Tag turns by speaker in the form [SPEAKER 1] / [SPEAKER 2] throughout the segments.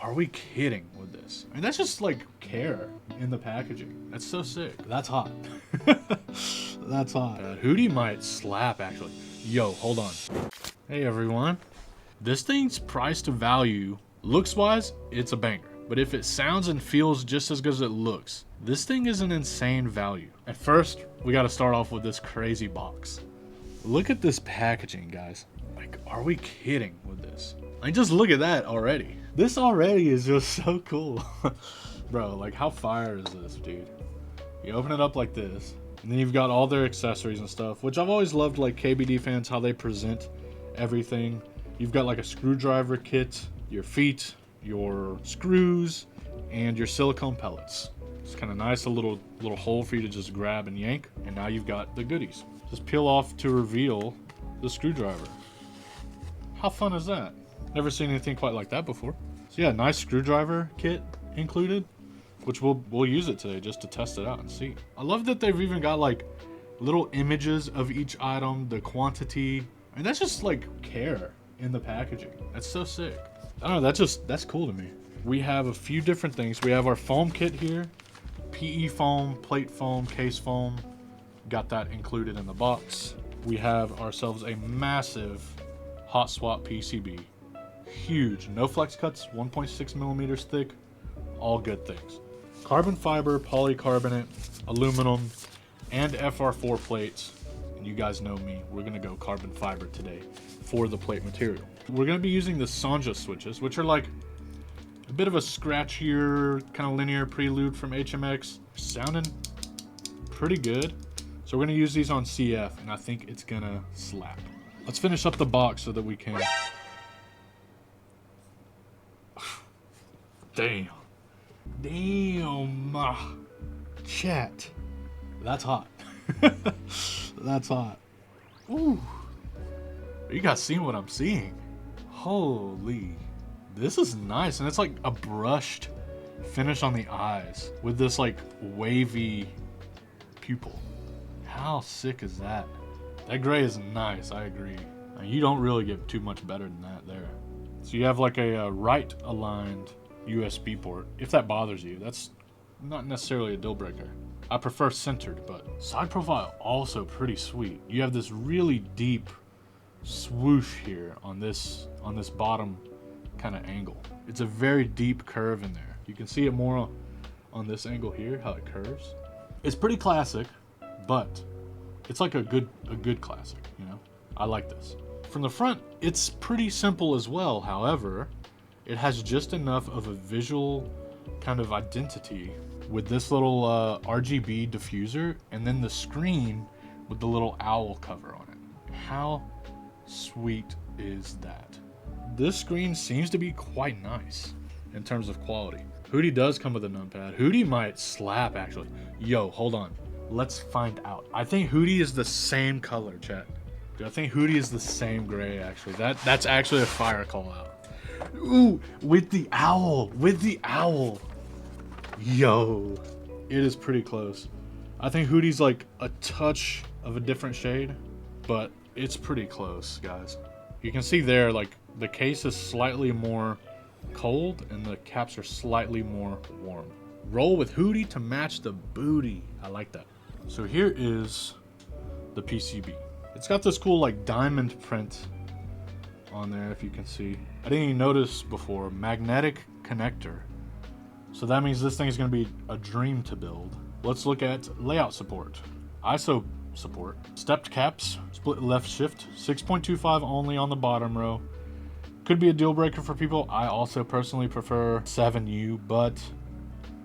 [SPEAKER 1] are we kidding with this? I mean, that's just like care in the packaging. That's so sick. That's hot. That's hot. Hootie might slap, actually. Yo, hold on. Hey, everyone. This thing's price to value, looks-wise, it's a banger. But if it sounds and feels just as good as it looks, this thing is an insane value. At first, we got to start off with this crazy box. Look at this packaging, guys. Like, are we kidding with this? Like, just look at that already. This already is just so cool. Bro, like, how fire is this, dude? You open it up like this, and then you've got all their accessories and stuff, which I've always loved, like, KBD fans, how they present everything. You've got, like, a screwdriver kit, your feet, your screws, and your silicone pellets. It's kind of nice, a little hole for you to just grab and yank, and now you've got the goodies. Just peel off to reveal the screwdriver. How fun is that? Never seen anything quite like that before. So yeah, nice screwdriver kit included, which we'll use it today just to test it out and see. I love that they've even got like little images of each item, the quantity. I mean, that's just like care in the packaging. That's so sick. I don't know, that's cool to me. We have a few different things. We have our foam kit here, PE foam, plate foam, case foam. Got that included in the box. We have ourselves a massive hot swap PCB. Huge, no flex cuts, 1.6 millimeters thick, all good things. Carbon fiber, polycarbonate, aluminum, and FR4 plates. And you guys know me, we're gonna go carbon fiber today for the plate material. We're gonna be using the Sanja switches, which are like a bit of a scratchier, kind of linear prelude from HMX. Sounding pretty good. So we're gonna use these on CF, and I think it's gonna slap. Let's finish up the box so that we can... Damn. Damn. Chat. That's hot. That's hot. Ooh. You guys seeing what I'm seeing? Holy. This is nice. And it's like a brushed finish on the eyes with this like wavy pupil. How sick is that? That gray is nice. I agree. You don't really get too much better than that there. So you have like a right aligned USB port. If that bothers you, that's not necessarily a deal breaker. I prefer centered, but side profile also pretty sweet. You have this really deep swoosh here on this bottom kind of angle. It's a very deep curve in there. You can see it more on this angle here, how it curves. It's pretty classic, but it's like a good classic, you know? I like this. From the front, it's pretty simple as well. However, it has just enough of a visual kind of identity with this little RGB diffuser and then the screen with the little owl cover on it. How sweet is that? This screen seems to be quite nice in terms of quality. Hootie does come with a numpad. Hootie might slap, actually. Yo, hold on. Let's find out. I think Hootie is the same color, chat. Dude, I think Hootie is the same gray, actually. That's actually a fire call out. Ooh, with the owl. With the owl. Yo. It is pretty close. I think Hootie's like a touch of a different shade, but it's pretty close, guys. You can see there, like, the case is slightly more cold and the caps are slightly more warm. Roll with Hootie to match the booty. I like that. So here is the PCB. It's got this cool like diamond print on there, if you can see. I didn't even notice before. Magnetic connector. So that means this thing is going to be a dream to build. Let's look at layout support. ISO support. Stepped caps. Split left shift. 6.25 only on the bottom row. Could be a deal breaker for people. I also personally prefer 7U, but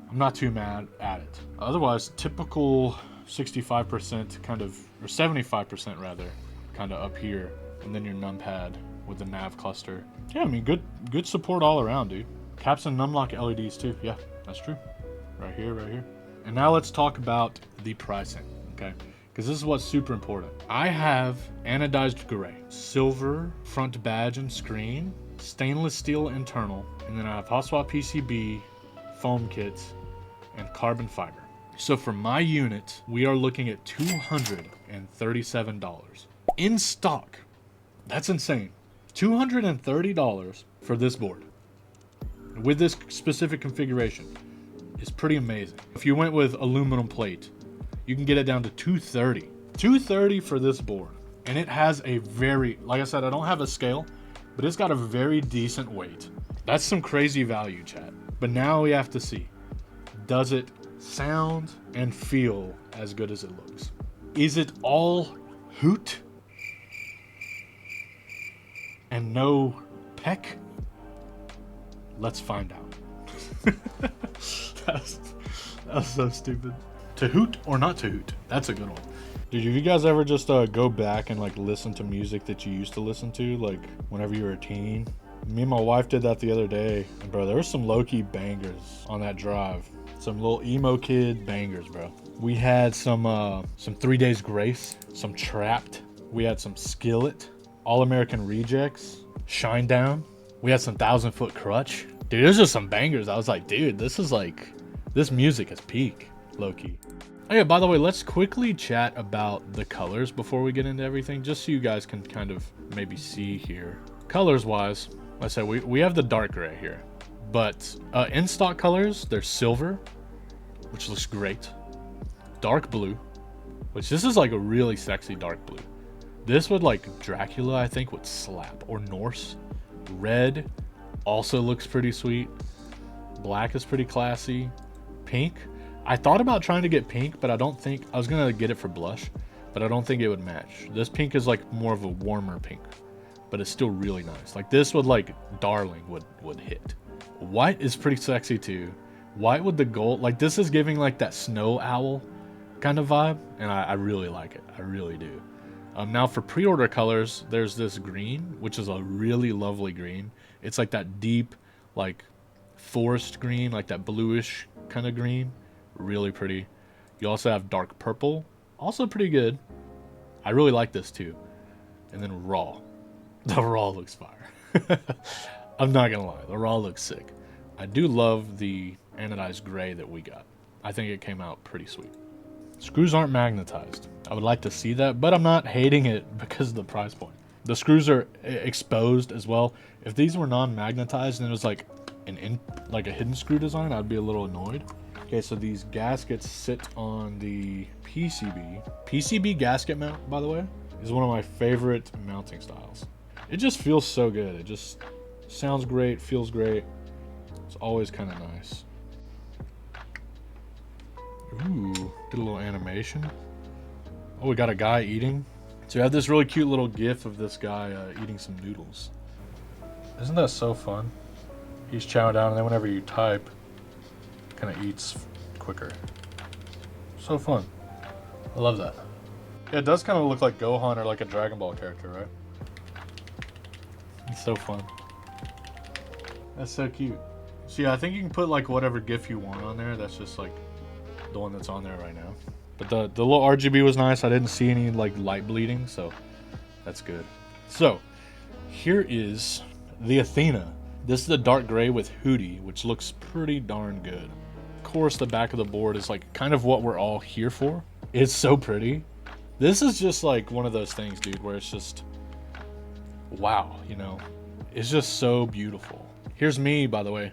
[SPEAKER 1] I'm not too mad at it. Otherwise, typical 65% kind of, or 75% rather, kind of up here, and then your numpad with the nav cluster. Yeah, I mean, good support all around, dude. Caps and numlock LEDs too. Yeah, that's true. Right here, right here. And now let's talk about the pricing, okay? Because this is what's super important. I have anodized gray, silver front badge and screen, stainless steel internal, and then I have hot swap PCB, foam kits, and carbon fiber. So for my unit, we are looking at $237 in stock. That's insane. $230 for this board. with this specific configuration is pretty amazing. If you went with aluminum plate, you can get it down to 230. 230 for this board. And it has a very, like I said, I don't have a scale, but it's got a very decent weight. That's some crazy value, chat. But now we have to see, does it sound and feel as good as it looks? Is it all Hoot and no peck? Let's find out. That was so stupid. To hoot or not to hoot? That's a good one. Dude, have you guys ever just go back and like listen to music that you used to listen to, like whenever you were a teen? Me and my wife did that the other day, and bro, there were some low-key bangers on that drive. Some little emo kid bangers, bro. We had some 3 Days Grace, some Trapped. We had some Skillet, All American Rejects, Shinedown. We had some 1,000 Foot Crutch. Dude, there's just some bangers. I was like, dude, this music is peak, low-key. Oh yeah, by the way, let's quickly chat about the colors before we get into everything, just so you guys can kind of maybe see here. Colors-wise, like I said, we have the dark gray here. But in stock colors, there's silver, which looks great. Dark blue, which this is like a really sexy dark blue. This would like Dracula, I think, would slap. Or Norse. Red also looks pretty sweet. Black is pretty classy. Pink. I thought about trying to get pink, but I don't think... I was going to get it for blush, but I don't think it would match. This pink is like more of a warmer pink, but it's still really nice. Like this would like Darling would hit. White is pretty sexy too. White with the gold. Like this is giving like that snow owl kind of vibe, and I really like it. I really do. Now for pre-order colors, there's this green, which is a really lovely green. It's like that deep, like forest green, like that bluish kind of green. Really pretty. You also have dark purple, also pretty good. I really like this too. And then raw. The raw looks fire. I'm not gonna lie, the raw looks sick. I do love the anodized gray that we got. I think it came out pretty sweet. Screws aren't magnetized. I would like to see that, but I'm not hating it because of the price point. The screws are exposed as well. If these were non-magnetized and it was like like a hidden screw design, I'd be a little annoyed. Okay, so these gaskets sit on the PCB. PCB gasket mount, by the way, is one of my favorite mounting styles. It just feels so good. It just sounds great, feels great. It's always kind of nice. Ooh, did a little animation. Oh, we got a guy eating. So we have this really cute little gif of this guy eating some noodles. Isn't that so fun? He's chowing down, and then whenever you type, it kind of eats quicker. So fun. I love that. Yeah, it does kind of look like Gohan or like a Dragon Ball character, right? It's so fun. That's so cute. So yeah, I think you can put like whatever GIF you want on there. That's just like the one that's on there right now. But the little RGB was nice. I didn't see any like light bleeding, so that's good. So here is the Athena. This is the dark gray with Hootie, which looks pretty darn good. Of course, the back of the board is like kind of what we're all here for. It's so pretty. This is just like one of those things, dude, where it's just wow, you know. It's just so beautiful. Here's me, by the way,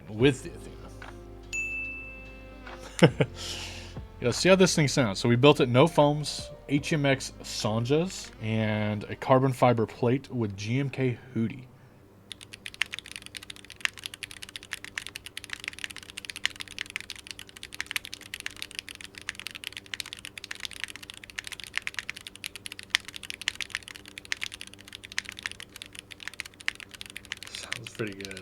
[SPEAKER 1] with the Athena. Yeah, see how this thing sounds. So we built it no foams, HMX Sanjas, and a carbon fiber plate with GMK Hootie. Sounds pretty good.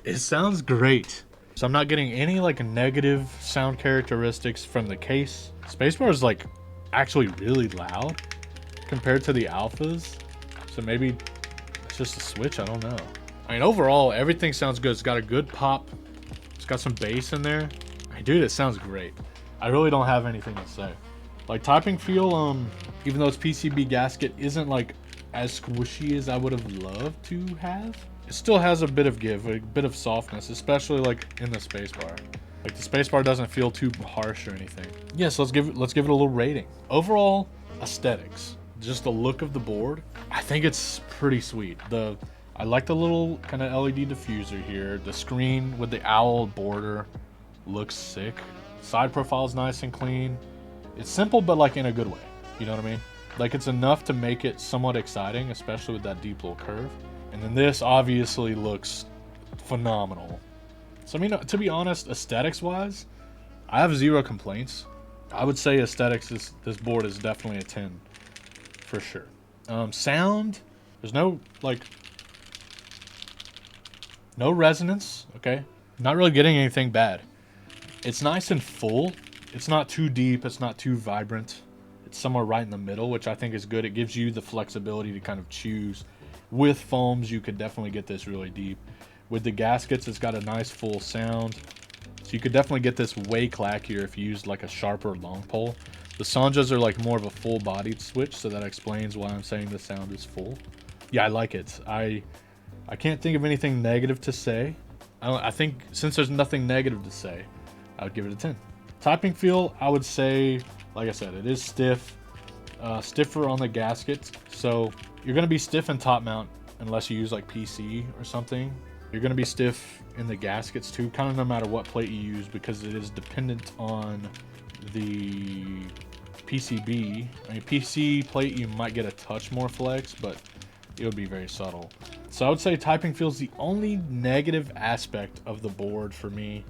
[SPEAKER 1] It sounds great. So I'm not getting any like negative sound characteristics from the case. Spacebar is like actually really loud compared to the alphas. So maybe it's just a switch, I don't know. I mean, overall, everything sounds good. It's got a good pop. It's got some bass in there. I mean, dude, it sounds great. I really don't have anything to say. Like typing feel, even though its PCB gasket isn't like as squishy as I would have loved to have, it still has a bit of give, a bit of softness, especially like in the spacebar. Like the spacebar doesn't feel too harsh or anything. Yes, let's give it a little rating. Overall, aesthetics, just the look of the board, I think it's pretty sweet. I like the little kind of LED diffuser here. The screen with the owl border looks sick. Side profile is nice and clean. It's simple, but like in a good way. You know what I mean? Like it's enough to make it somewhat exciting, especially with that deep little curve. And then this obviously looks phenomenal. So I mean, to be honest, aesthetics wise, I have zero complaints. I would say aesthetics, this board is definitely a 10 for sure. Sound, there's no resonance, okay? Not really getting anything bad. It's nice and full. It's not too deep, it's not too vibrant. It's somewhere right in the middle, which I think is good. It gives you the flexibility to kind of choose. With foams, you could definitely get this really deep. With the gaskets, it's got a nice full sound. So you could definitely get this way clackier if you used like a sharper long pole. The Sanjas are like more of a full-bodied switch, so that explains why I'm saying the sound is full. Yeah, I like it. I can't think of anything negative to say. I think since there's nothing negative to say, I would give it a 10. Typing feel, I would say, like I said, it is stiff. Stiffer on the gaskets. So you're going to be stiff in top mount unless you use like PC or something. You're going to be stiff in the gaskets too, kind of no matter what plate you use, because it is dependent on the PCB. I mean, PC plate, you might get a touch more flex, but it would be very subtle. So I would say typing feels the only negative aspect of the board for me.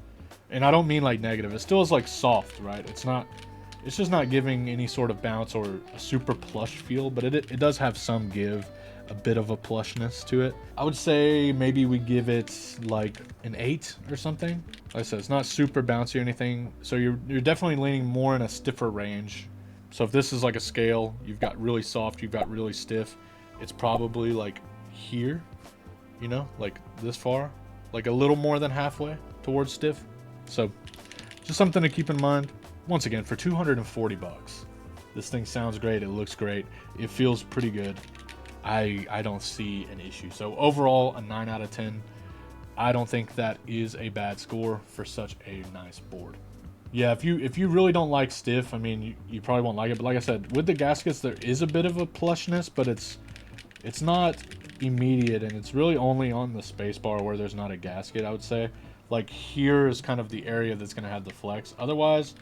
[SPEAKER 1] And I don't mean like negative. It still is like soft, right? It's just not giving any sort of bounce or a super plush feel, but it does have some give, a bit of a plushness to it. I would say maybe we give it like an 8 or something. Like I said, it's not super bouncy or anything. So you're definitely leaning more in a stiffer range. So if this is like a scale, you've got really soft, you've got really stiff. It's probably like here, you know, like this far, like a little more than halfway towards stiff. So just something to keep in mind. Once again, for 240 bucks, this thing sounds great. It looks great. It feels pretty good. I don't see an issue. So overall, a 9 out of 10. I don't think that is a bad score for such a nice board. Yeah, if you really don't like stiff, I mean, you probably won't like it. But like I said, with the gaskets, there is a bit of a plushness, but it's not immediate, and it's really only on the spacebar where there's not a gasket, I would say. Like here is kind of the area that's going to have the flex. Otherwise,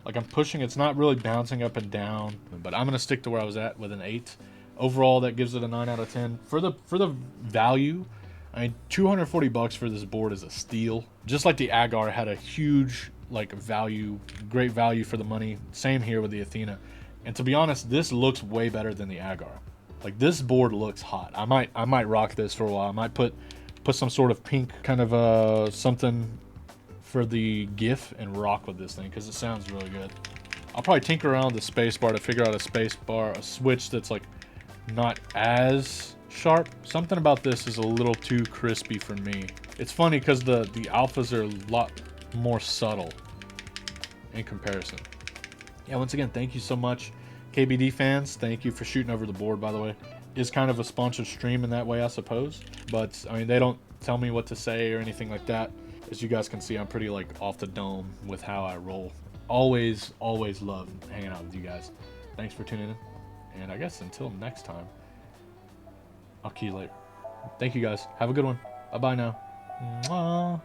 [SPEAKER 1] like I'm pushing, it's not really bouncing up and down, but I'm going to stick to where I was at with an 8. Overall, that gives it a 9 out of 10. For the value, I mean, 240 bucks for this board is a steal. Just like the Agar had a huge like value, great value for the money. Same here with the Athena. And to be honest, this looks way better than the Agar. Like this board looks hot. I might rock this for a while. I might put some sort of pink kind of something for the GIF and rock with this thing because it sounds really good. I'll probably tinker around the spacebar to figure out a switch that's like not as sharp. Something about this is a little too crispy for me. It's funny because the alphas are a lot more subtle in comparison. Yeah, once again, thank you so much, KBD fans. Thank you for shooting over the board, by the way. It's kind of a sponsored stream in that way, I suppose. But, I mean, they don't tell me what to say or anything like that. As you guys can see, I'm pretty, like, off the dome with how I roll. Always love hanging out with you guys. Thanks for tuning in. And I guess until next time, I'll key you later. Thank you, guys. Have a good one. Bye-bye now. Mwah.